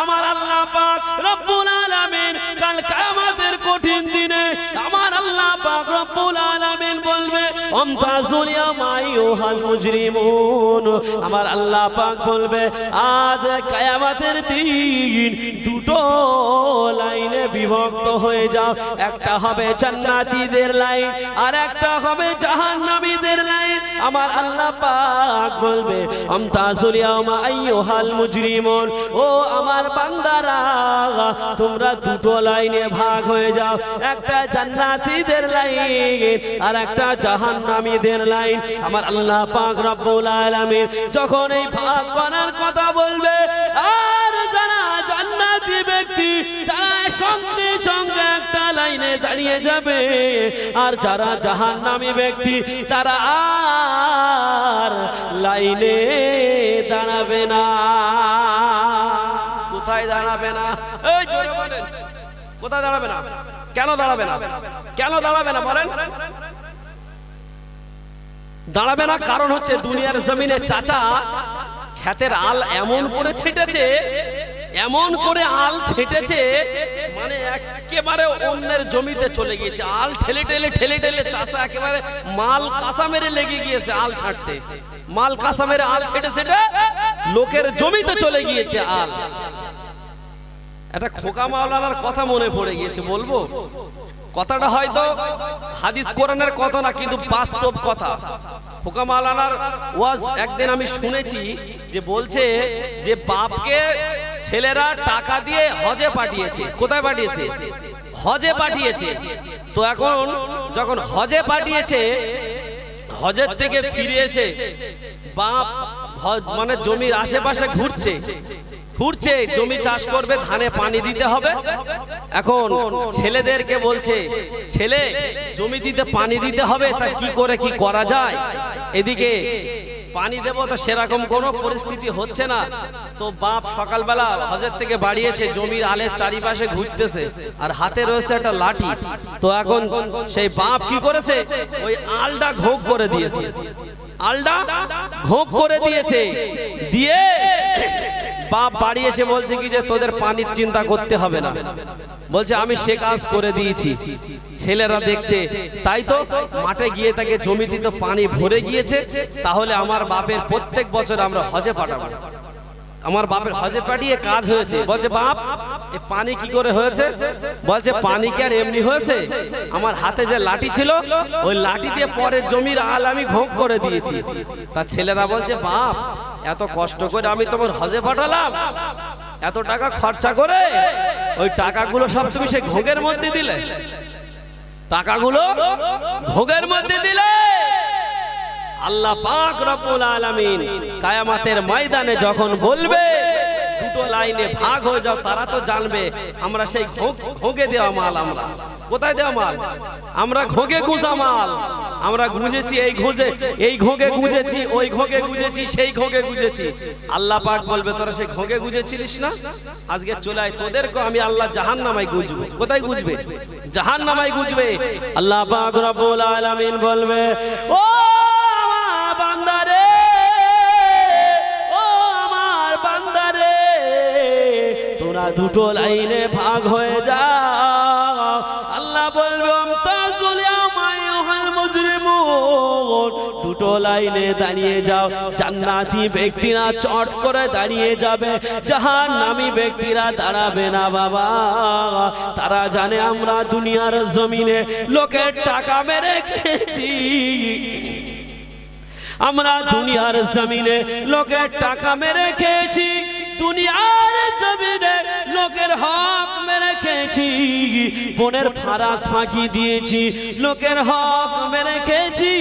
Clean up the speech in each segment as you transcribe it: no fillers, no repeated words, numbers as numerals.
আমার আল্লাহ পাক রব্বুল আলামিন কাল কিয়ামতের কঠিন দিনে আমার আল্লাহ পাক রব্বুল আলামিন বলবে আমতাজুল ইয়াউমা আইয়ুহাল মুজরিমুন। আমার আল্লাহ পাক বলবে আজ কিয়ামতের দিন দুটো লাইনে বিভক্ত হয়ে যাও, একটা হবে জান্নাতীদের লাইন আর একটা হবে জাহান্নামীদের লাইন। আমার আল্লাহ পাক বলবে আমতাজুল ইয়াউমা আইয়ুহাল মুজরিমুন, ও আমার বান্দারা তোমরা দুটো লাইনে ভাগ হয়ে যাও, একটা জান্নাতীদের লাইন আর একটা জাহান্নামীদের লাইন। আমার আল্লাহ পাক রব্বুল আলামিন যখন এই ভাগ করার কথা বলবে আর যারা জান্নাতি ব্যক্তি তারা সঙ্গে সঙ্গে একটা লাইনে দাঁড়িয়ে যাবে, আর যারা জাহান্নামী ব্যক্তি তারা আর লাইনে দাঁড়াবে না। কোথায় দাঁড়াবে না? এই জোরে বলেন, কোথায় দাঁড়াবে না? কেন দাঁড়াবে না? কেন দাঁড়াবে না বলেন? দাঁড়াবে না কারণ হচ্ছে দুনিয়ার জমিনে চাচা ক্ষেতের আল এমন করে ছেটেছে, এমন করে আল ছেটেছে মানে একেবারে অন্যের জমিতে চলে গিয়েছে। আল ঠেলে ঠেলে ঠেলে ঠেলে চাচা একেবারে মাল কাঁচা মেরে লেগে গিয়েছে আল ছাড়তে, মাল কাঁচা মেরে আল ছেটে ছেটে লোকের জমিতে চলে গিয়েছে আল। একটা খোকা মাওলানার কথা মনে পড়ে গিয়েছে, বলবো কথাটা হয়তো হাদিস কোরআনের কথা না কিন্তু বাস্তব কথা। খোকা মাওলানার ওয়াজ একদিন আমি শুনেছি যে বলছে যে বাপকে ছেলেরা টাকা দিয়ে হজে পাঠিয়েছে। কোথায় পাঠিয়েছে? হজে পাঠিয়েছে। তো এখন যখন হজে পাঠিয়েছে, হজের থেকে ফিরে এসে বাপ মানে জমির আশেপাশে ঘুরছে, জমি চাষ করবে, ধানে পানি দিতে হবে। এখন ছেলেদেরকে বলছে ছেলে জমি দিতে পানি দিতে হবে, তা কি করে কি করা যায়? এদিকে পানি দেবো তো সেরকম কোনো পরিস্থিতি হচ্ছে না। তো বাপ সকালবেলা হজের থেকে বাড়ি এসে জমির আলের চারিপাশে ঘুরতেছে আর হাতে রয়েছে একটা লাঠি। তো এখন সেই বাপ কি করেছে, ওই আলটা ঘোক করে দিয়েছে, আলটা ঘোক করে দিয়েছে। দিয়ে বাপ বাড়ি এসে বলছে কি যে তোদের পানির চিন্তা করতে হবে না, বলছে আমি সে কাজ করে দিয়েছি। ছেলেরা দেখছে তাই তো মাঠে গিয়ে তাকে জমিতে তো পানি ভরে গিয়েছে, তাহলে আমার বাপের প্রত্যেক বছর আমরা হজে পাঠাবো। আমার বাপের হজে পাঠিয়ে কাজ হয়েছে। বলছে বাপ এই পানি কি করে হয়েছে? বলছে পানি কি আর এমনি হয়েছে, আমার হাতে যে লাঠি ছিল ওই লাঠি দিয়ে পরের জমির আল আমি ঘোক করে দিয়েছি। তা ছেলেরা বলছে বাপ এত কষ্ট করে আমি তোমার হজে পাঠালাম, এত টাকা খরচা করে ওই টাকাগুলো সব তুমি সেই ঘোগের মধ্যে দিলে, টাকাগুলো ঘোগের মধ্যে দিলে। আল্লাহ পাক রব্বুল আলামিন কিয়ামতের ময়দানে যখন বলবে দুটো লাইনে ভাগ হয়ে যাও, তারা তো জানবে আমরা সেই ঘোগে দেওয়া মাল, আমরা কোথায় দেওয়া মাল? আমরা ঘোগে গুজা মাল, আমরা গুজেছি এই ঘোগে গুজেছি, ওই ঘোগে গুজেছি, সেই ঘোগে গুজেছি। আল্লাহ পাক বলবে তোরা সেই ঘোগে গুজেছিলিস না, আজকে চলে আয়, তোদেরকে আমি আল্লাহ জাহান্নামায় গুজবো। কোথায় গুজবে? জাহান্নামায় গুজবে। আল্লাহ পাক রব্বুল আলামিন বলবে ও বান্দারে, ও আমার বান্দারে, তোরা দুটো লাইনে ভাগ হয়ে যাও। আল্লাহ বলবে আমতাজুল ইয়াউমা আইয়ুহাল মুজরিমুন, দুটো লাইনে দাঁড়িয়ে যাও। জান্নাতি ব্যক্তিরা চট করে দাঁড়িয়ে যাবে, জাহান্নামী ব্যক্তিরা দাঁড়াবে না। বাবা তারা জানে আমরা দুনিয়ার জমিনে লোকের টাকা মেরে খেয়েছি, আমরা দুনিয়ার জমিনে লোকের টাকা মেরে খেয়েছি, দুনিয়ার জমিনে লোকের হক মেরে খেয়েছি, বোনের ফারাজ ফাঁকি দিয়েছি, লোকের হক মেরে খেয়েছি।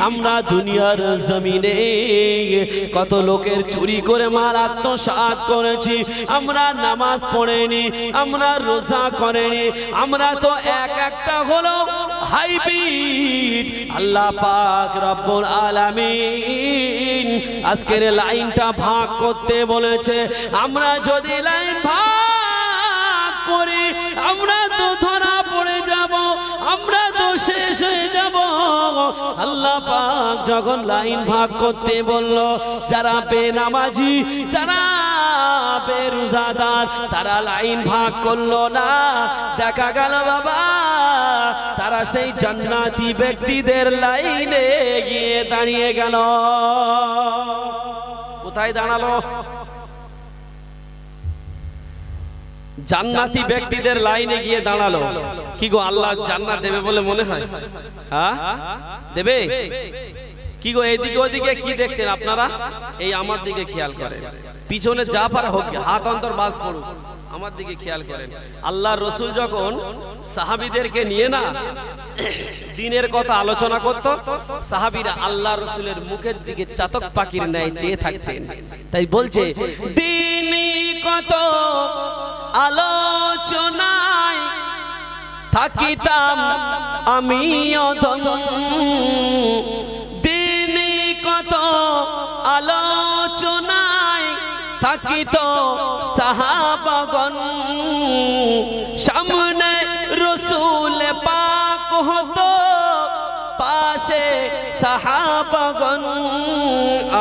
আমরা দুনিয়ার জমিনে কত লোকের চুরি করে মাল আত্মসাৎ করেছি, আমরা নামাজ পড়েনি, আমরা রোজা করেনি, আমরা তো একটা হলো হাইব্রিড। আল্লাহ পাক রব্বুল আলামিন আজকের লাইনটা ভাগ করতে বলেছে। আমরা যদি লাইন ভাগ করি আমরা তো ধরা পড়ে যাব, আমরা তো শেষ হয়ে যাব। আল্লাহ পাক যখন লাইন ভাগ করতে বলল, যারা বেনামাজি, যারা বেরোজগার, রোজাদার তারা লাইন ভাগ করলো না, দেখা গেল বাবা তারা সেই জান্নাতি ব্যক্তিদের লাইনে গিয়ে দাঁড়িয়ে গেল। কোথায় দাঁড়ালো? জান্নাতি ব্যক্তিদের লাইনে গিয়ে দাঁড়ালো। কি গো, আল্লাহ জান্নাত দেবে বলে মনে হয়? হ্যাঁ দেবে? কি গো, এদিকে ওদিকে কি দেখছেন আপনারা? এই আমার দিকে খেয়াল করেন, পিছনে যা পারা হোক, হাত অন্তর বাজ পড়ুক, আমার দিকে খেয়াল করেন। আল্লাহর রাসূল যখন সাহাবীদেরকে নিয়ে না দিনের কথা আলোচনা করত, সাহাবীরা আল্লাহর রাসূলের মুখের দিকে চাতক পাখির ন্যায় চেয়ে থাকতেন। তাই বলছে দিনই কত আলোচনায় থাকিতাম আমি অধম, দিনই কত আলোচনায় থাকিত সাহাবাগণ, সামনে রাসূল পাক হতো পাশে সাহাবাগণ,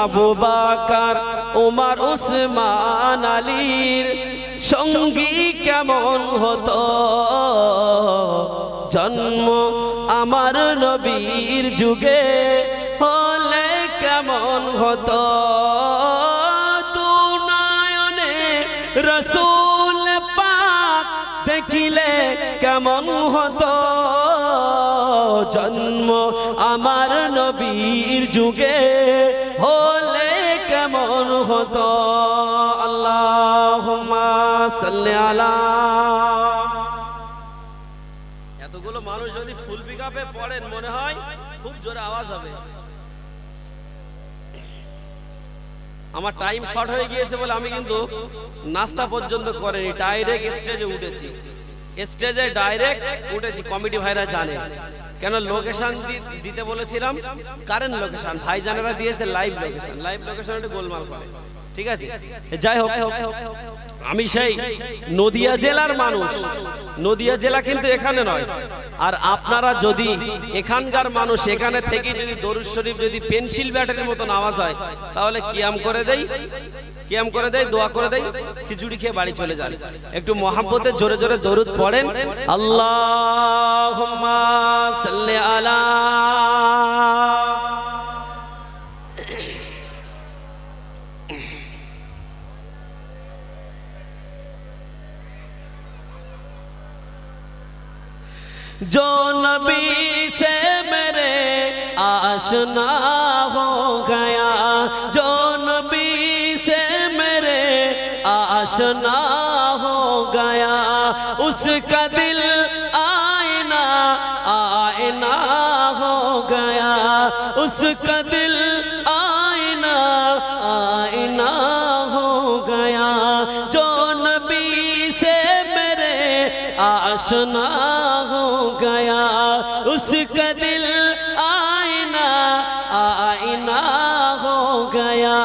আবু বকর ওমর উসমান আলীর সঙ্গী কেমন হতো, জন্ম আমার নবীর যুগে হলে কেমন হতো, দুনয়নে রাসূল পাক দেখিলে কেমন হতো, জন্ম আমার নবীর যুগে হলে কেমন হতো। আল্লাহুম্মা সাল্লি আলা। এতগুলো মানুষ যদি ফুল পিকআপে পড়েন মনে হয় খুব জোরে আওয়াজ হবে। আমার টাইম শর্ট হয়ে গিয়েছে বলে আমি কিন্তু নাস্তা পর্যন্ত করিনি, ডাইরেক্ট স্টেজে উঠেছি। স্টেজে ডাইরেক্ট উঠেছি, কমিটি ভাইরা জানে। কেন লোকেশন দিতে বলেছিলাম, কারেন্ট লোকেশন ভাইজানেরা দিয়েছে লাইভ লোকেশন। লাইভ লোকেশন একটু গোলমাল করে, ঠিক আছে। যাই হোক, আমি সেই নদিয়া জেলার মানুষ। নদিয়া জেলা কিন্তু এখানে নয়। আর আপনারা যদি এখানকার মানুষ, এখানে থেকে যদি দরুদ শরীফ যদি পেন্সিল ব্যাটারির মতন আওয়াজ হয়, তাহলে কিয়াম করে দেই, কিয়াম করে দেয়, দোয়া করে দেয়, খিচুড়ি খেয়ে বাড়ি চলে যান। একটু মহাব্বতে জোরে জোরে দরুদ পড়েন। আল্লাহুম্মা সাল্লি আলা। जो नबी से मेरे आशना हो गया, जो नबी से मेरे आशना हो गया, उसका दिल आईना आईना हो गया, उसका दिल आईना आईना हो गया, जो नबी से मेरे आशना हो गया, उसका दिल आईना आईना हो गया,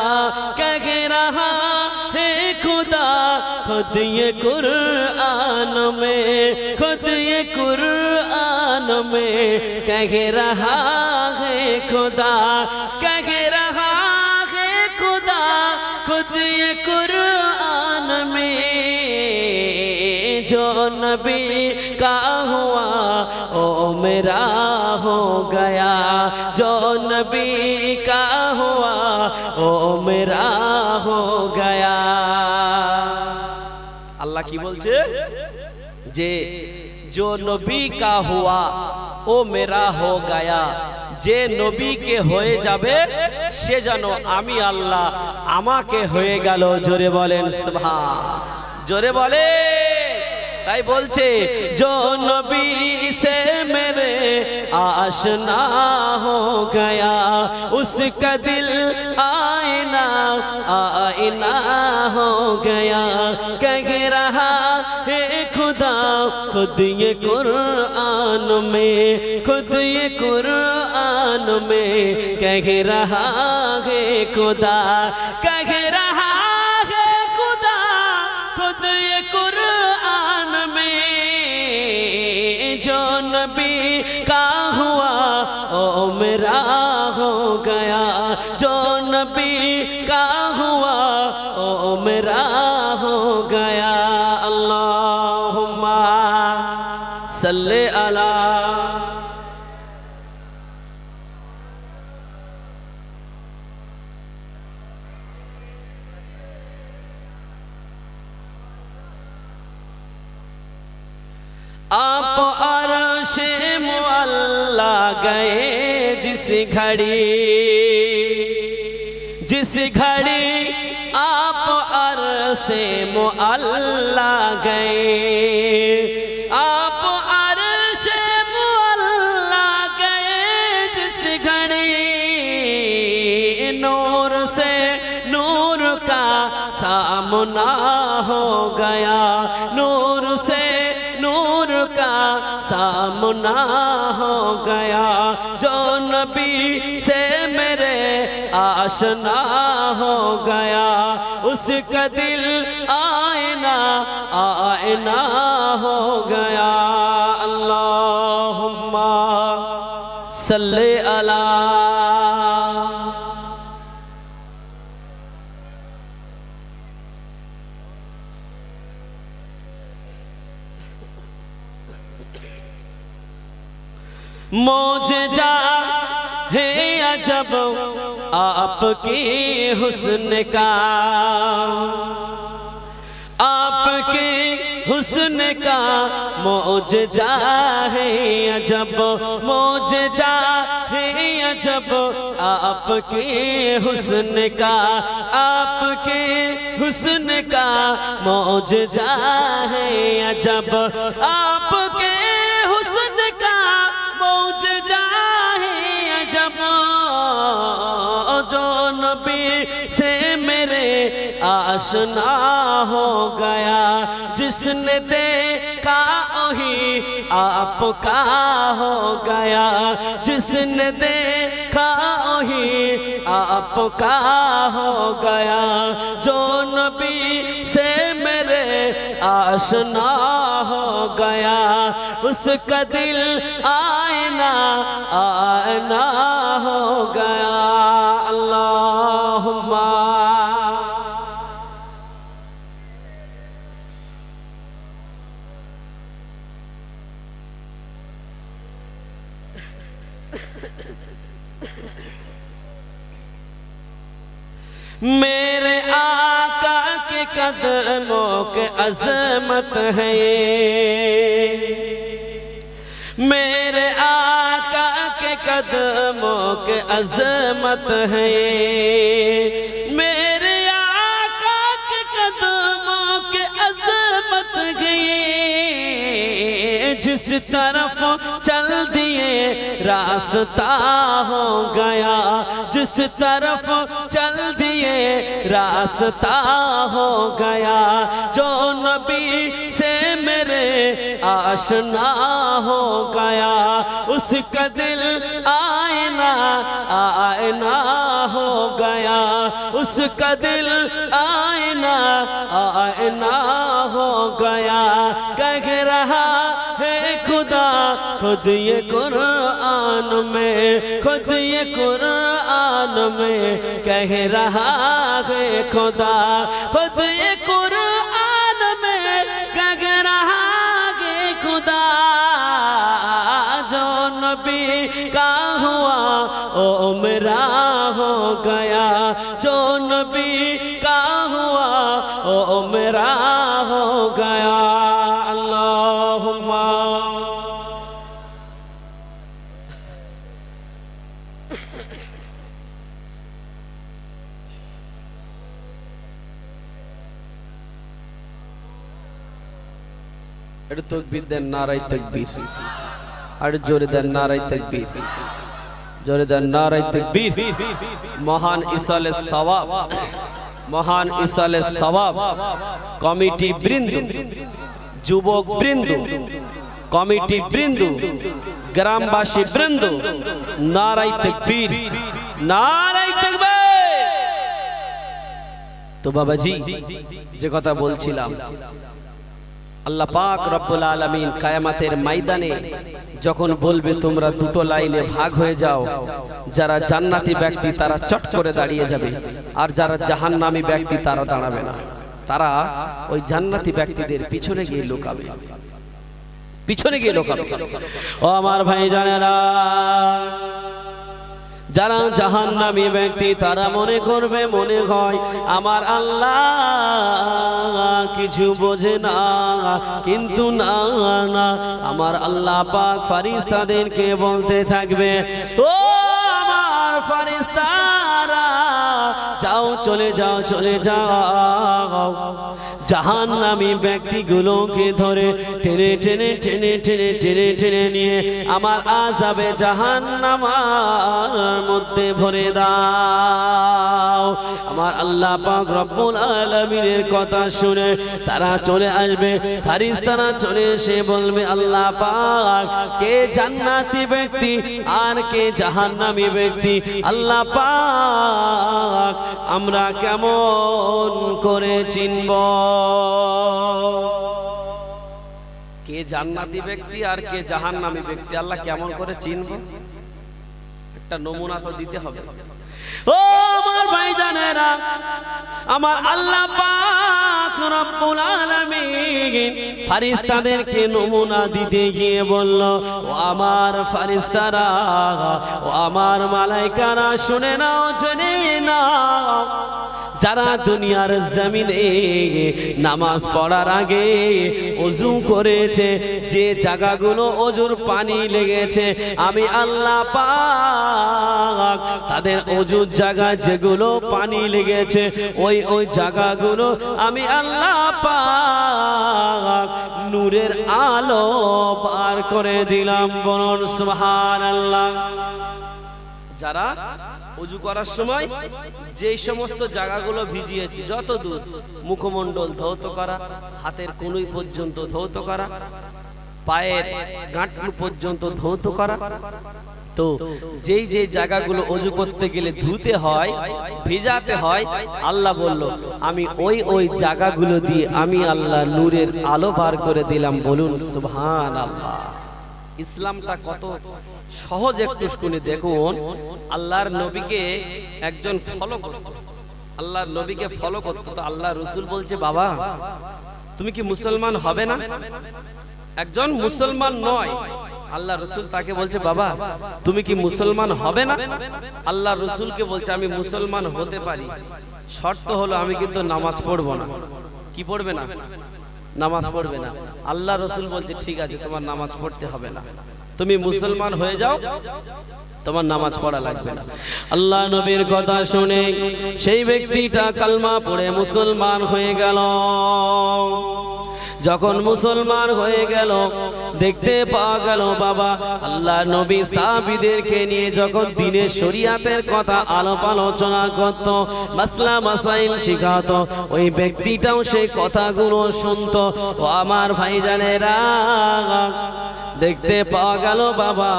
कह रहा है खुदा खुद ये कुरान में, खुद ये कुरान में कह रहा है खुदा, कह रहा है खुदा खुद ये कुरान में, जो नबी का हुआ ओ मेरा हो गया, जो नबी का हुआ ओ मेरा हो गया। अल्लाह की बोलছে যে जो नबी का हुआ ओ मेरा हो गया, যে নবীকে হয়ে যাবে সে যেন আমি আল্লাহ আমাকে হয়ে গেল। জোরে বলেন সুবহান, জোরে বলে। তাই বলছে जो नबी से मेरे आशना हो गया, उसका दिल आईना आईना हो गया, कह रहा है खुदा खुद ये कुरान में, खुद ये कुरान में कह रहा है खुदा, कह रहा है खुदा खुद ये कुरान में, जो नबी का हुआ ओ मेरा हो गया, जो नबी का हुआ ओ मेरा हो गया। अल्लाहुम्मा सल्ले अला। आप अर्शे मुअल्ला गए जिस घड़ी आप अर्शे मुअल्ला गए। आप अर्शे मुअल्ला गए जिस घड़ी नूर से नूर का सामना हो गया। नूर से नूर का सामना हो गया। जो नबी से मेरे आशना हो गया उसका दिल आईना आईना हो गया। अल्लाहुम्मा सल्ले अला। मौजज़ा है अजब आपके हुस्न का। आपके हुस्न का मौजज़ा है अजब। मौजज़ा है अजब आपके हुस्न का। आपके हुस्न का मौजज़ा है अजब। आपके हुस्न का मौजज़ा है अजब। जो नबी से मेरे आशना हो गया जिसने देखा वही आपका हो गया। जिसने देखा वही आपका हो गया। जो नबी से मेरे आशना हो गया उसका दिल आईना आईना हो गया। अल्लाहुम्मा मेरे आका के कदमों के अज़मत है ये। मेरे आका के कदमों के अज़मत है ये। मेरे आका के कदमों के अज़मत है ये। जिस तरफ चल दिए रास्ता हो गया। जिस तरफ चल दिए रास्ता हो गया। जो नबी से मेरे आशना हो गया उसका दिल आईना आईना हो गया। उसका दिल आईना आईना हो गया। कह रहा है खुदा खुद ये कुरान में। खुद ये कुरान में कह रहा है खुदा। खुद ये कुरान में कह रहा है खुदा। जो नबी का हुआ ओ मेरा हो गया। जो नबी का हुआ ओ मेरा हो गया। अल्लाहुम्मा तकबीर दें। नाराए तकबीर। और जोरे दें नाराए तकबीर। जोरे दें नाराए तकबीर। महान इसाले सवाब महान इसाले सवाब कमिटी बृंद যুবক বৃন্দ কমিটি বৃন্দ গ্রামবাসী বৃন্দ নারায়ে তাকবীর নারায়ে তাকবীর। তো বাবাজি যে কথা বলছিলাম আল্লাহ পাক রব্বুল আলামিন কিয়ামতের ময়দানে যখন বলবে তোমরা দুটো লাইনে ভাগ হয়ে যাও, যারা জান্নাতি ব্যক্তি তারা চট করে দাঁড়িয়ে যাবে আর যারা জাহান্নামী ব্যক্তি তারা দাঁড়াবে না। তারা ওই জান্নাতি ব্যক্তিদের পিছনে গিয়ে লুকাবে, পিছনে গিয়ে লুকাবে। ও আমার ভাই জানেরা, যারা জাহান্নামী ব্যক্তি তারা মনে করবে, মনে হয় আমার আল্লাহ কিছু বোঝে না, কিন্তু না না, আমার আল্লাহ পাক ফারিস্তাদেরকে বলতে থাকবে, ও আমার ফারিস্তারা যাও, চলে যাও, চলে যাও। জাহান্নামী ব্যক্তিগুলোকে ধরে টেনে টেনে টেনে টেনে টেনে টেনে নিয়ে আমার আযাবে জাহান্নামের মধ্যে ভরে দাও। আমার আল্লাহ পাক রব্বুল আলামিনের কথা শুনে তারা চলে আসবে, ফারিস্তারা চলে এসে বলবে, আল্লাহ পাক কে জান্নাতি ব্যক্তি আর কে জাহান্নামী ব্যক্তি, আল্লাহ পাক আমরা কেমন করে চিনব? কে জান্নাতি ব্যক্তি আর কে জাহান্নামী ব্যক্তি আল্লাহ কেমন করে চিনব? একটা নমুনা তো দিতে হবে। ও আমার ভাইজানেরা, আমার আল্লাহ পাক রব্বুল আলামিন ফারিস্তাদেরকে নমুনা দিতে গিয়ে বলল, ও আমার ফারিস্তারা, ও আমার মালাইকারা, শুনে নাও, জেনে নাও, যারা দুনিয়ার জমিনে নামাজ পড়ার আগে ওযু করেছে, যে জায়গাগুলো ওযুর পানি লেগেছে, আমি আল্লাহ পাক তাদের ওযুর জায়গায় যেগুলো পানি লেগেছে ওই ওই জায়গাগুলো আমি আল্লাহ পাক নূরের আলো পার করে দিলাম। বলুন সুবহানাল্লাহ। যারা ওযু করার সময় যে সমস্ত জায়গাগুলো ভিজিয়েছি, যত দূর মুখমণ্ডল ধৌত করা, হাতের কনুই পর্যন্ত ধৌত করা, পায়ের গাঁটু পর্যন্ত ধৌত করা, তো যেই যে জায়গাগুলো ওযু করতে গেলে ধুতে হয়, ভিজাতে হয়, আল্লাহ বলল আমি ওই ওই জায়গাগুলো দিয়ে আমি আল্লাহ নূরের আলো বার করে দিলাম। বলুন সুবহানাল্লাহ। ইসলামটা কত সহজ একটু শুনে দেখুন। আল্লাহর নবীকে একজন ফলো করত, আল্লাহর নবীকে ফলো করত, তো আল্লাহ রাসূল বলছে, বাবা তুমি কি মুসলমান হবে না? একজন মুসলমান নয়, আল্লাহ রাসূল তাকে বলছে, বাবা তুমি কি মুসলমান হবে না? আল্লাহ রাসূলকে বলছে, আমি মুসলমান হতে পারি, শর্ত হলো আমি কিন্তু নামাজ পড়ব না। কি পড়বে না? নামাজ পড়বে না। আল্লাহ রাসূল বলছে, ঠিক আছে, তোমার নামাজ পড়তে হবে না, তুমি মুসলমান হয়ে যাও, তোমার নামাজ পড়া লাগবে না। আল্লাহ নবীর কথা শুনে সেই ব্যক্তিটা কালমা পড়ে মুসলমান হয়ে গেল। যখন মুসলমান হয়ে গেল, দেখতে পাওয়া গেল বাবা আল্লাহ নবী সাহাবীদেরকে নিয়ে যখন দ্বীনের শরীয়তের কথা আলাপ আলোচনা করত, মাসলা মাসাইল শিখাতো, ওই ব্যক্তিটাও সেই কথাগুলো শুনতো। ও আমার ভাইজানেরা, দেখতে পাওয়া গেল বাবা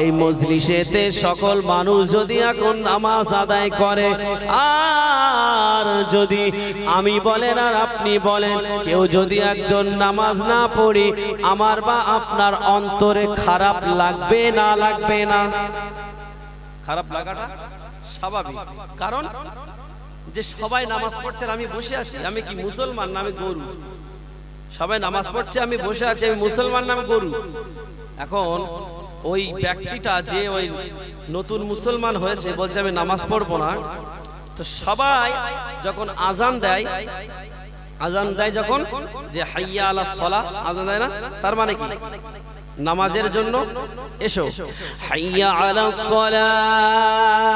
এই মজলিসেতে সকল মানুষ যদি এখন নামাজ আদায় করে, আর যদি আমি বলেন আর আপনি বলেন, কেউ যদি একজন নামাজ না পড়ি, আমার বা আপনার অন্তরে খারাপ লাগবে না লাগবে না? খারাপ লাগাটা স্বাভাবিক, কারণ যে সবাই নামাজ পড়ছে আমি বসে আছি, আমি কি মুসলমান না আমি গরু? সবাই নামাজ পড়ছে আমি বসে আছি, আমি মুসলমান না আমি গরু? এখন ওই ব্যক্তিটা যে ওই নতুন মুসলমান হয়েছে বলছে আমি নামাজ পড়বো না, তো সবাই যখন আজান দেয়, আজান দেয় যখন যে হাইয়া আলাস সালাহ আজান দেয় না, তার মানে কি? নামাজের জন্য এসো, হাইয়া আলাস সালাহ,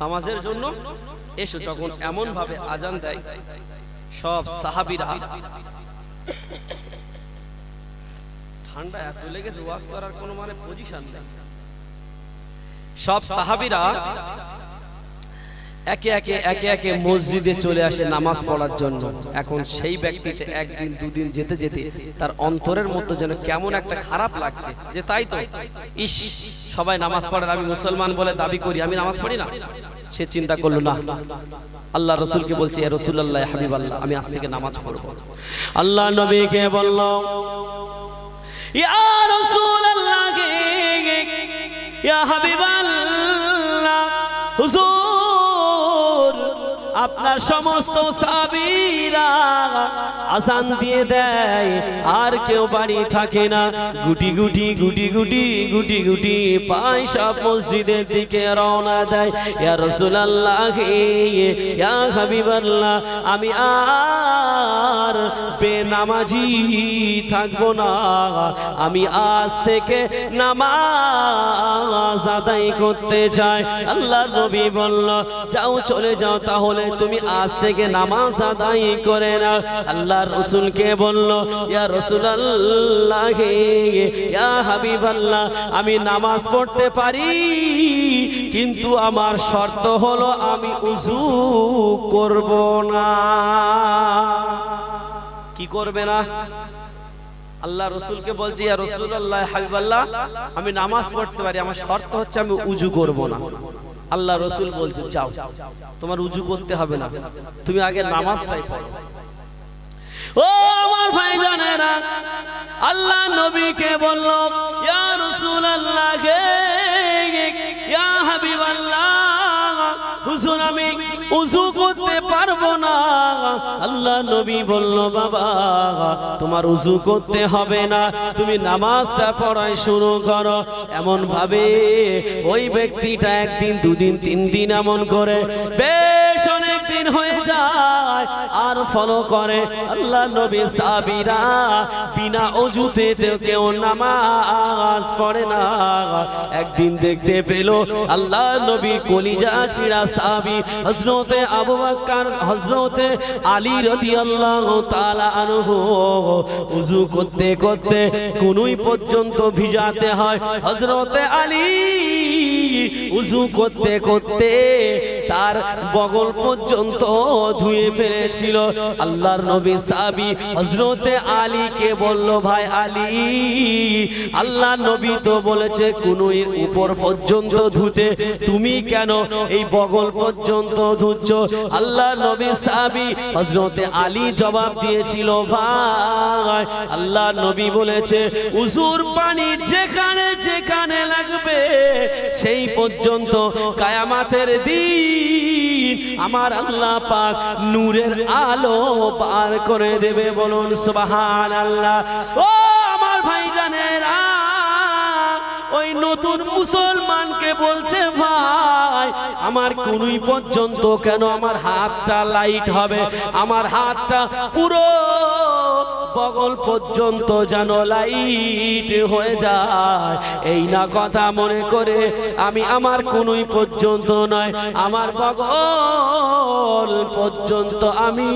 নামাজের জন্য এসো। যখন এমন ভাবে আজান দেয়, সব সাহাবীরা, ঠান্ডা এত লেগেছে ওয়াজ করার কোনো মানে পজিশন নেই, সব সাহাবীরা একে একে একে একে মসজিদে চলে আসে নামাজ পড়ার জন্য। এখন সেই ব্যক্তিটা একদিন দুদিন যেতে যেতে তার অন্তরের মধ্যে যেন কেমন একটা খারাপ লাগছে, যে তাই তো, ইস সবাই নামাজ পড়ে, আমি মুসলমান বলে দাবি করি, আমি নামাজ পড়ি না। সে চিন্তা করলো না, আল্লাহ রসুলকে বলছে ইয়া রাসূলুল্লাহ ইয়া হাবিবাল্লাহ আমি আজ থেকে নামাজ পড়ব। আল্লাহ নবীকে বলল ইয়া রাসূলুল্লাহ ইয়া হাবিবাল্লাহ হুজুর আপনার সমস্ত সাহাবীরা আযান দিয়ে দেয় আর কেউ বাড়ি থাকে না, গুটি গুটি গুটি গুটি গুটি গুটি পায় সব মসজিদের দিকে রওনা দেয়। ইয়া রাসূলুল্লাহ ইয়া হাবিবাল্লাহ আমি আর বেনামাজি থাকবো না, আমি আজ থেকে নামাজ আদায় করতে চাই। আল্লাহ নবী বলল যাও চলে যাও, তাহলে তুমি আজ থেকে নামাজ আদায় করে নাও। আল্লাহ রাসূলকে বলল ইয়া রাসূলুল্লাহ ইয়া হাবিবাল্লাহ আমি নামাজ পড়তে পারি, কিন্তু আমার শর্ত হলো আমি উযু করব না। কি করবে না? আল্লাহ রসুলকে বলছি ইয়া রাসূলুল্লাহ হাবিবাল্লাহ আমি নামাজ পড়তে পারি, আমার শর্ত হচ্ছে আমি উযু করব না। আল্লাহ রসুল বলছে যাও তোমার উযু করতে হবে না, তুমি আগে নামাজটাই পড়ো। ও আমার ভাইজানেরা, আল্লাহ নবীকে বলল ইয়া রাসূলুল্লাহ ইয়া হাবিবাল্লাহ হুজুর আমি উযু করতে পারবো না। আল্লাহ নবী বলল বাবা তোমার উযু করতে হবে না, তুমি নামাজটা পড়াই শুরু করো। এমন ভাবে ওই ব্যক্তিটা একদিন দুদিন তিন দিন এমন করে বেশ অনেক দিন হয়ে যায় আর ফলো করে। আল্লাহ নবী সাহাবীরা বিনা ওযুতে কেউ নামাজ পড়ে না। একদিন দেখতে পেল আল্লাহ নবীর কলিজা ছিঁড়া সাহাবী হযরতে আবু বকর হযরতে আলী রাদিয়াল্লাহু তাআলা আনহু ওযু করতে করতে কোনই পর্যন্ত ভিজাতে হয়। হযরতে আলী ওযু করতে করতে তার বগল পর্যন্ত ধুয়ে ফেলেছিল। আল্লাহর নবী সাহাবী হযরতে আলীকে বলল ভাই আলী আল্লাহ নবী তো বলেছে কোনই উপর পর্যন্ত ধুতে, তুমি কেন এই বগল পর্যন্ত ধুচ্ছ? আল্লাহ নবী সাহাবী হযরতে আলী জবাব দিয়েছিল ভাই আল্লাহ নবী বলেছে উযুর পানি যেখানে যেখানে লাগবে সেই পর্যন্ত কিয়ামতের দিন আমার আল্লাহ পাক নূরের আলো পার করে দেবে। বলুন সুবহানাল্লাহ। ও আমার ভাইজানেরা, ওই নতুন মুসলমানকে বলছে ভাই আমার কোনই পর্যন্ত কেন আমার হাতটা লাইট হবে, আমার হাতটা পুরো বগল পর্যন্ত যেন লাইট হয়ে যায়। এই না কথা মনে করে আমি আমার কোনই পর্যন্ত নয়, আমার বগল পর্যন্ত আমি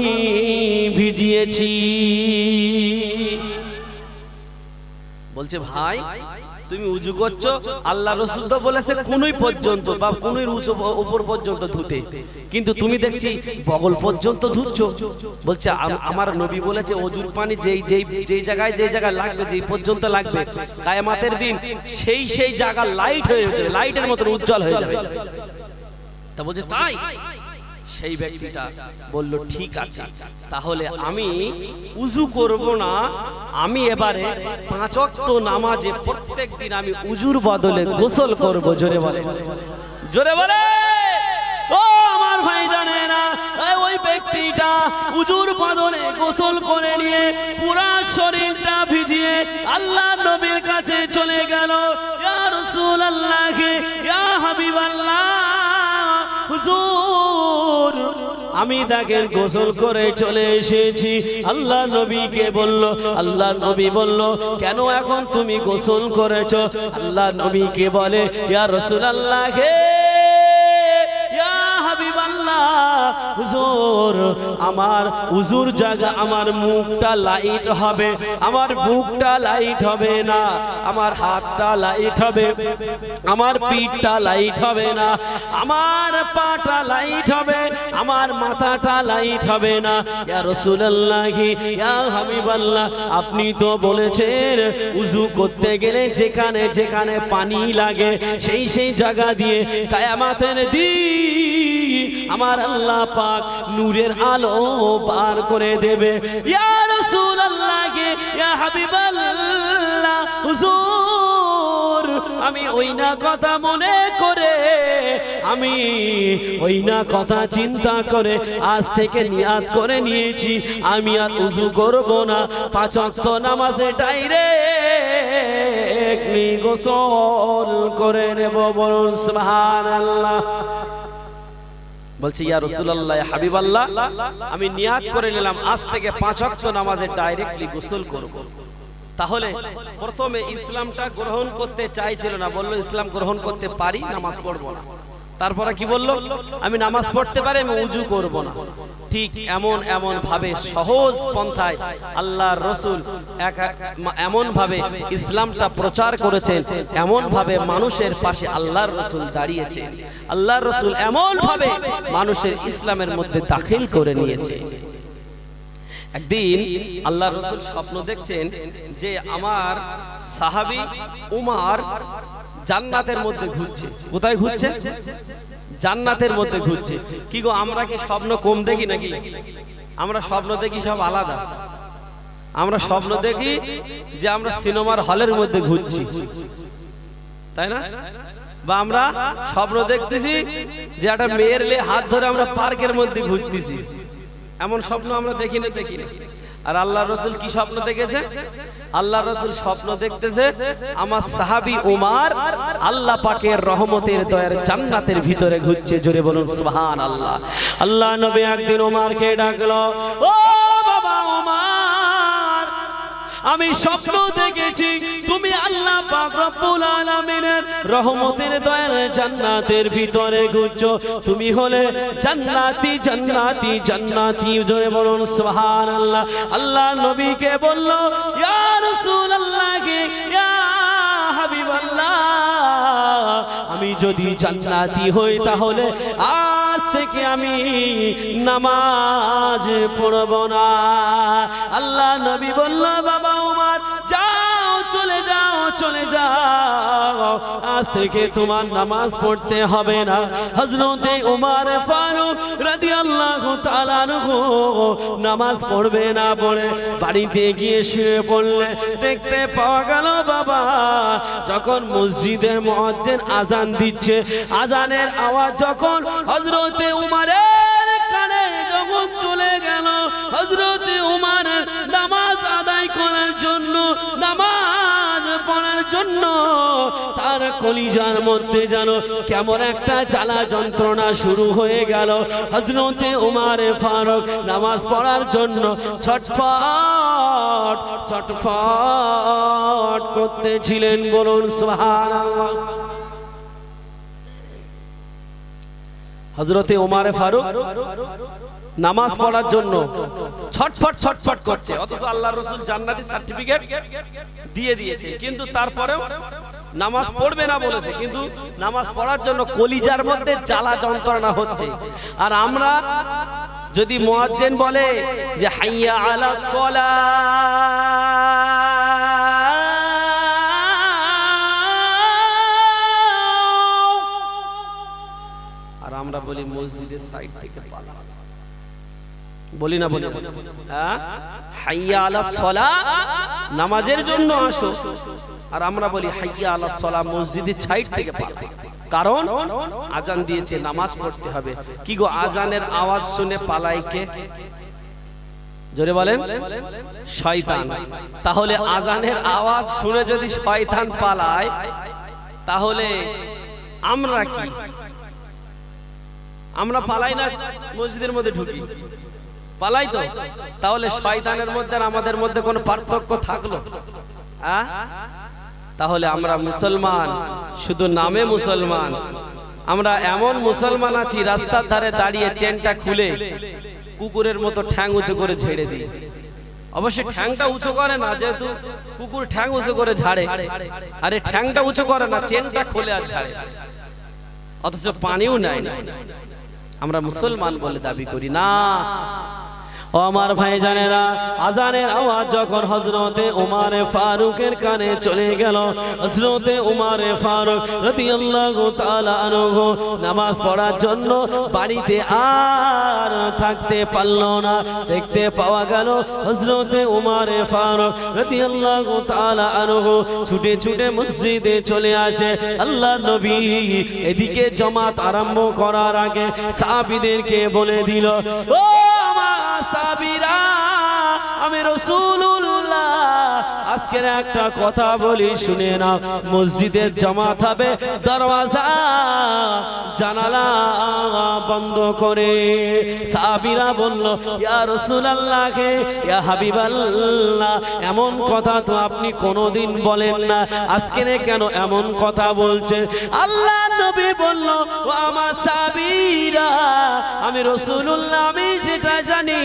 ভিজিয়েছি। বলছে ভাই তুমি উযু করছো, আল্লাহ রাসূল তো বলেছে কোনই পর্যন্ত বা কোনই উপর পর্যন্ত ধুতে, কিন্তু তুমি দেখছি বগল পর্যন্ত ধুচ্ছ। বলছে আমার নবী বলেছে ওযুর পানি যেই যেই যেই জায়গায় লাগবে, যেই পর্যন্ত লাগবে কিয়ামতের দিন সেই সেই জায়গা লাইট হয়ে যাবে, লাইটের মতো উজ্জ্বল হয়ে যাবে। তা বলছে তাই? সেই ব্যক্তিটা বলল ঠিক আছে, তাহলে আমি উযু করব না, আমি এবারে 5 ওয়াক্ত নামাজে প্রত্যেকদিন আমি উযুর বদলে গোসল করব। জোরে বলে, জোরে বলে। ও আমার ভাইজানেরা, ওই ব্যক্তিটা উযুর বদলে গোসল করে নিয়ে পুরা শরীরটা ভিজিয়ে আল্লাহ নবীর কাছে চলে গেল। ইয়া রাসূলুল্লাহ ইয়া হাবিবাল্লাহ হুজুর আমি দেখেন গোসল করে চলে এসেছি। আল্লাহ নবীকে বলল, আল্লাহ নবী বলল কেন এখন তুমি গোসল করেছো? আল্লাহ নবীকে বলে ইয়া রাসূলুল্লাহ ইয়া হাবিবাল্লাহ হুজুর আমার উযুর জায়গা আমার মুখটা লাইট হবে, আমার বুকটা লাইট হবে না, আমার হাতটা লাইট হবে, আমার পিঠটা লাইট হবে না, আমার পাটা লাইট হবে, আমার মাথাটা লাইট হবে না। ইয়া রাসূলুল্লাহ ইয়া হাবিবাল্লাহ আপনি তো বলেছেন উযু করতে গেলে যেখানে যেখানে পানি লাগে সেই সেই জায়গা দিয়ে কিয়ামতের দিন আমার আল্লাহ পাক নূরের আলো পার করে দেবে। ইয়া রাসূলুল্লাহ ইয়া হাবিবাল্লাহ হুজুর, আমি ওই না কথা মনে করে, আমি ওই না কথা চিন্তা করে আজ থেকে নিয়াত করে নিয়েছি আমি আর উযু করব না, 5 ওয়াক্ত নামাজে ডাইরেক্টলি গোসল করে নেব। বলুন সুবহানাল্লাহ। বলছি ইয়া রাসূলুল্লাহ ইয়া হাবিবাল্লাহ, আমি নিয়াত করে নিলাম আজ থেকে 5 ওয়াক্ত নামাজে ডাইরেক্টলি গোসল করব। তাহলে প্রথমে ইসলামটা গ্রহণ করতে চাইছিল না, বলল ইসলাম গ্রহণ করতে পারি, নামাজ পড়বো না। তারপরে কি বলল? আমি নামাজ পড়তে পারি, আমি উযু করব না। ঠিক এমন ভাবে সহজ পন্থায় আল্লাহর রাসূল এমন ভাবে ইসলামটা প্রচার করেছেন, এমন ভাবে মানুষের পাশে আল্লাহর রাসূল দাঁড়িয়েছে, আল্লাহর রাসূল এমন ভাবে মানুষের ইসলামের মধ্যে দাখিল করে নিয়েছে। একদিন আল্লাহর রাসূল স্বপ্ন দেখছেন যে আমার সাহাবী উমর জান্নাতের মধ্যে ঘুরছে। কোথায় ঘুরছে? জান্নাতের মধ্যে ঘুরছে। কি গো, আমরা কি স্বপ্ন কম দেখি নাকি? আমরা স্বপ্ন দেখি সব আলাদা। আমরা স্বপ্ন দেখি যে আমরা সিনেমার হলের মধ্যে ঘুরছি, তাই না? বা আমরা স্বপ্ন দেখতেছি যে একটা মেয়ের হাত ধরে আমরা পার্কের মধ্যে ঘুরতেছি। এমন স্বপ্ন আমরা দেখি না। আর আল্লাহর রাসূল কি স্বপ্ন দেখেছে? আল্লাহর রাসূল স্বপ্ন দেখতেছে আমার সাহাবী উমর আল্লাহ পাকের রহমতের দয়ার জান্নাতের ভিতরে ঘুরছে। জোরে বলুন সুবহানাল্লাহ। আল্লাহ নবী একদিন উমরকে ডাকলো, ও বাবা উমর, আমি স্বপ্ন দেখেছি তুমি আল্লাহ পাক রব্বুল আলামিনের রহমতের দয়ার জান্নাতের ভিতরে ঘুরছো। তুমি হলে জান্নাতি জান্নাতি জান্নাতি। জোরে বলুন সুবহানাল্লাহ। আল্লাহ নবীকে বলল, ইয়া রাসূলুল্লাহ ইয়া হাবিবাল্লাহ, আমি যদি জান্নাতি হই তাহলে আজ থেকে আমি নামাজ পড়ব না। আল্লাহ নবী বলল, বাবা উমর যাও, চলে যাও, চলে যাও, আজ থেকে তোমার নামাজ পড়তে হবে না। হযরতে উমর ফারুক রাদিয়াল্লাহু তাআলা আনহু নামাজ পড়বে না বলে বাড়িতে গিয়ে শুয়ে পড়লে দেখতে পাওয়া গেল বাবা যখন মসজিদে মুয়াজ্জিন আজান দিচ্ছে, আজানের আওয়াজ যখন হযরতে উমরের কানে যখন চলে গেল, হযরতে উমর নামাজ আদায় করার জন্য, নামাজ পড়ার জন্য তার কলিজার মধ্যে যেন কেমন একটা জ্বালা যন্ত্রণা শুরু হয়ে গেল। হযরতে উমর ফারুক নামাজ পড়ার জন্য ছটফট ছটফট করতেছিলেন। বলুন সুবহানাল্লাহ। হযরতে উমর ফারুক নামাজ পড়ার জন্য ছটফট ছটফট করছে, অথচ আল্লাহর রাসূল জান্নাতি সার্টিফিকেট দিয়ে দিয়েছে, কিন্তু তারপরেও নামাজ পড়বে না বলেছে, কিন্তু নামাজ পড়ার জন্য কলিজার মধ্যে জ্বালা যন্ত্রণা হচ্ছে। আর আমরা যদি মুয়াজ্জিন বলে যে হাইয়া আলাস সালাহ, আর আমরা বলি মসজিদের সাইড থেকে পালা, বলি না? বলি হ্যাঁ, হাইয়া আলাস সালাহ, নামাজের জন্য আসো, আর আমরা বলি হাইয়া আলাস সালাহ, মসজিদের সাইড থেকে পালা। কারণ আজান দিয়েছে, নামাজ পড়তে হবে। কি গো, আজানের আওয়াজ শুনে পালাই কে? জোরে বলেন, শয়তান। তাহলে আজানের আওয়াজ শুনে যদি শয়তান পালায়, তাহলে আমরা কি? আমরা পালাই না, মসজিদের মধ্যে ঢুকি, পালাই তো। তাহলে শয়তানের মধ্যে আর আমাদের মধ্যে কোনো পার্থক্য থাকলো? তাহলে আমরা মুসলমান শুধু নামে মুসলমান। আমরা এমন মুসলমান আছি রাস্তার ধারে দাঁড়িয়ে চেনটা খুলে কুকুরের মতো ঠ্যাং উঁচু করে ছেড়ে দিই। অবশ্যই ঠ্যাংটা উঁচু করে না, যেহেতু কুকুর ঠ্যাং উঁচু করে ঝাড়ে, আরে ঠ্যাংটা উঁচু করে না, চেনটা খুলে আর ঝাড়ে, অথচ পানিও নেয় না। আমরা মুসলমান বলে দাবি করি না। ও আমার ভাইজানেরা, আজানের আওয়াজ যখন হযরতে ওমর ফারুকের কানে চলে গেল, হযরতে ওমর ফারুক রাদিয়াল্লাহু তাআলা আনহু নামাজ পড়ার জন্য বাড়িতে আর থাকতে পারল না। দেখতে পাওয়া গেল হযরতে ওমর ফারুক রাদিয়াল্লাহু তাআলা আনহু ছুটে ছুটে মসজিদে চলে আসে। আল্লাহর নবী এদিকে জামাত আরম্ভ করার আগে সাহাবীদেরকে বলে দিল, ও সাহাবীরা, আমি রাসূলুল্লাহ আজকের একটা কথা বলি, শুনে নাও। মসজিদের জামাত হবে, দরওয়াজা জানালা বন্ধ করে। সাহাবীরা বলল, ইয়া রাসূলুল্লাহ, ইয়া হাবিবাল্লাহ, এমন কথা তো আপনি কোনোদিন বলেন না, আজকে কেন এমন কথা বলছেন? আল্লাহর নবী বলল, ও আমার সাহাবীরা, আমি রাসূলুল্লাহ, আমি যেটা জানি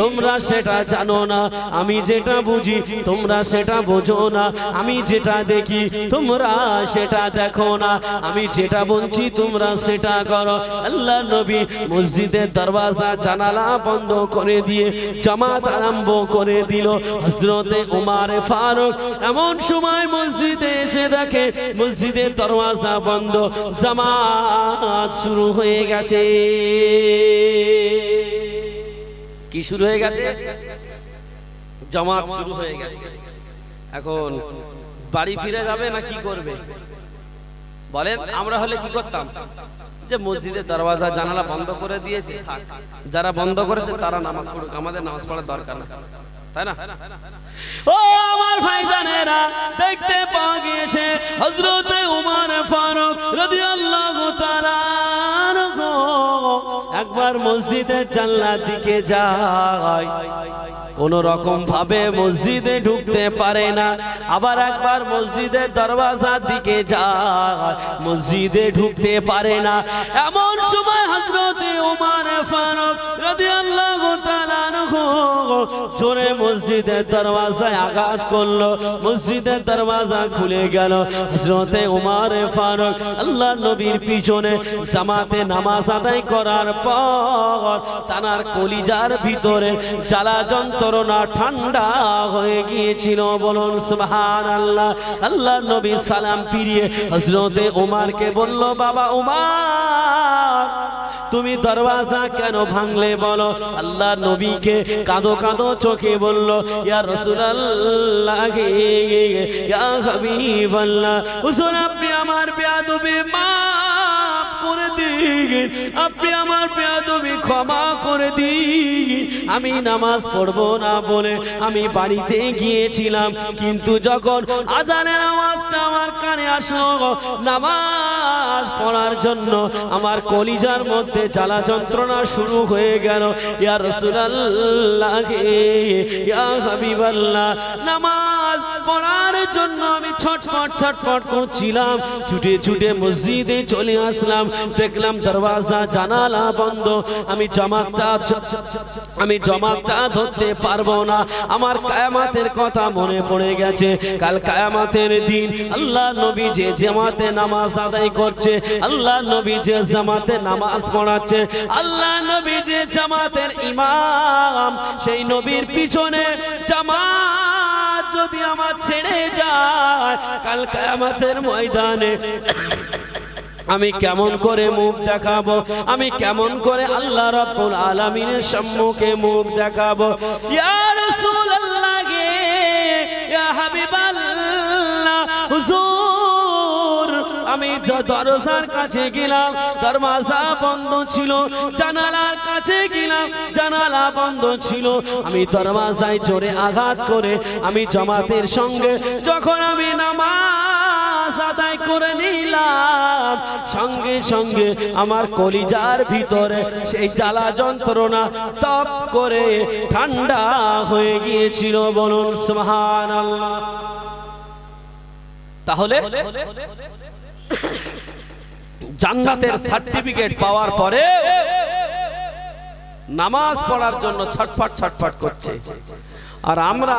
তোমরা সেটা জানো না, আমি যেটা বুঝি তোমরা সেটা বোঝো না, আমি যেটা দেখি তোমরা সেটা দেখো না, আমি যেটা বলছি তোমরা সেটা করো। আল্লাহ নবী মসজিদের দরওয়াজা জানালা বন্ধ করে দিয়ে জামাত আরম্ভ করে দিল। হযরতে ওমর ফারুক এমন সময় মসজিদে এসে দেখে মসজিদের দরওয়াজা বন্ধ, জামাত শুরু হয়ে গেছে। কি শুরু হয়ে গেছে? জামাত শুরু হয়ে গেছে। এখন বাড়ি ফিরে যাবে না কি করবে বলেন? আমরা হলে কি করতাম? যে মসজিদের দরওয়াজা জানালা বন্ধ করে দিয়েছে, থাক, যারা বন্ধ করেছে তারা নামাজ পড়ুক, আমাদের নামাজ পড়ার দরকার না, তাই না? ও আমার ভাইজানেরা, দেখতে পাওয়া গিয়েছে হযরতে ওমর ফারুক রাদিয়াল্লাহু তাআলা আনহু একবার মসজিদের জানলার দিকে যায়, কোন রকম ভাবে মসজিদে ঢুকতে পারে না। আবার একবার মসজিদের দরওয়াজার দিকে যায়, মসজিদে ঢুকতে পারে না। এমন সময় হযরতে ওমর ফারুক রাদিয়াল্লাহু তাআলা আনহু জোরে মসজিদের দরওয়াজায় আঘাত করলো, মসজিদের দরওয়াজা খুলে গেল। হযরতে ওমর ফারুক আল্লাহর নবীর পিছনে জামাতে নামাজ আদায় করার পর তার কলিজার ভিতরে জ্বালা যন্ত্রণা ঠান্ডা হয়ে গিয়েছিল। বলুন সুবহানাল্লাহ। আল্লাহর নবী সালাম ফিরিয়ে হযরতে ওমরকে বলল, বাবা ওমর, তুমি দরওয়াজা কেন ভাঙলে বলো? আল্লাহর নবীকে কাঁদো কাঁদো চোখে বলল, ইয়া রাসূলুল্লাহ, ইয়া হাবিবাল্লাহ, হুজুর আপনি আমার বেয়াদবি মাফ করে দিন, আপনি আমার বেয়াদবি ক্ষমা করে দিন। আমি নামাজ পড়বো না বলে আমি বাড়িতে গিয়েছিলাম, কিন্তু যখন আজানের আওয়াজটা আমার কানে আসলো, নামাজ পড়ার জন্য আমার কলিজার মধ্যে জ্বালা যন্ত্রণা শুরু হয়ে গেল। ইয়া রাসূলুল্লাহ, ইয়া হাবিবাল্লাহ, নামাজ পড়ার জন্য আমি ছটফট ছটফট করছিলাম। ছুটে ছুটে মসজিদে চলে আসলাম, দেখলাম দরওয়াজা জানালা বন্ধ। আমি জামাতটা ধরতে পারবো না। আমার কিয়ামতের কথা মনে পড়ে গেছে। কাল কিয়ামতের দিন আল্লাহ নবী যে জামাতে নামাজ আদায় করছে, আল্লাহ নবী যে জামাতে নামাজ পড়াচ্ছে, আল্লাহ নবী যে জামাতের ইমাম, সেই নবীর পিছনে জামাত যদি আমার ছেড়ে যায়, কাল কিয়ামতের ময়দানে আমি কেমন করে মুখ দেখাবো? আমি কেমন করে আল্লাহ রাব্বুল আলামিনের সম্মুখে মুখ দেখাবো? ইয়া রাসূলুল্লাহ, ইয়া হাবিবাল্লাহ, হুজুর আমি দরজার কাছে গেলাম, দরওয়াজা বন্ধ ছিল। জানালার কাছে গেলাম, জানালা বন্ধ ছিল। আমি দরওয়াজায় জোরে আঘাত করে আমি জামাতের সঙ্গে যখন আমি নামাজ আদায় করে নিলাম, সঙ্গে সঙ্গে আমার কলিজার ভিতরে সেই জ্বালা যন্ত্রণা তপ করে ঠান্ডা হয়ে গিয়েছিল। বলুন সুবহানাল্লাহ। তাহলে জান্নাতের সার্টিফিকেট পাওয়ার পরে নামাজ পড়ার জন্য ছটফট ছটফট করছে, আর আমরা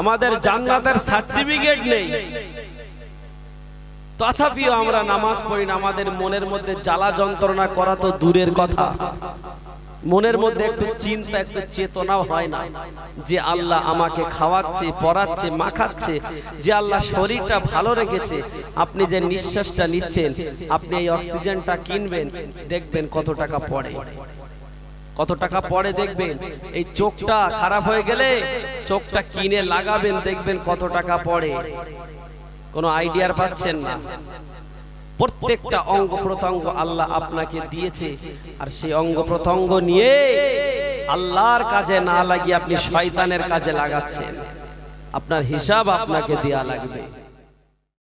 আমাদের জান্নাতের সার্টিফিকেট নেই, তথাপিও আমরা নামাজ পড়ি না। আমাদের মনের মধ্যে জ্বালা যন্ত্রণা করা তো দূরের কথা, মনের মধ্যে একটু চিন্তা, একটু চেতনাও হয় না যে আল্লাহ আমাকে খাওয়াচ্ছে, পরাচ্ছে, মাখাচ্ছে, যে আল্লাহ শরীরটা ভালো রেখেছে, আপনি যে নিঃশ্বাসটা নিচ্ছেন, আপনি এই অক্সিজেনটা কিনবেন, দেখবেন কত টাকা পড়ে, কত টাকা পড়ে দেখবেন। এই চোখটা খারাপ হয়ে গেলে চোখটা কিনে লাগাবেন, দেখবেন কত টাকা পড়ে। কোনো আইডিয়ার পাচ্ছেন না? প্রত্যেকটা অঙ্গ প্রত্যঙ্গ আল্লাহ আপনাকে দিয়েছে, আর সেই অঙ্গ প্রত্যঙ্গ নিয়ে আল্লাহর কাজে না লাগিয়ে আপনি শয়তানের কাজে লাগাচ্ছেন। আপনার হিসাব আপনাকে দেয়া লাগবে।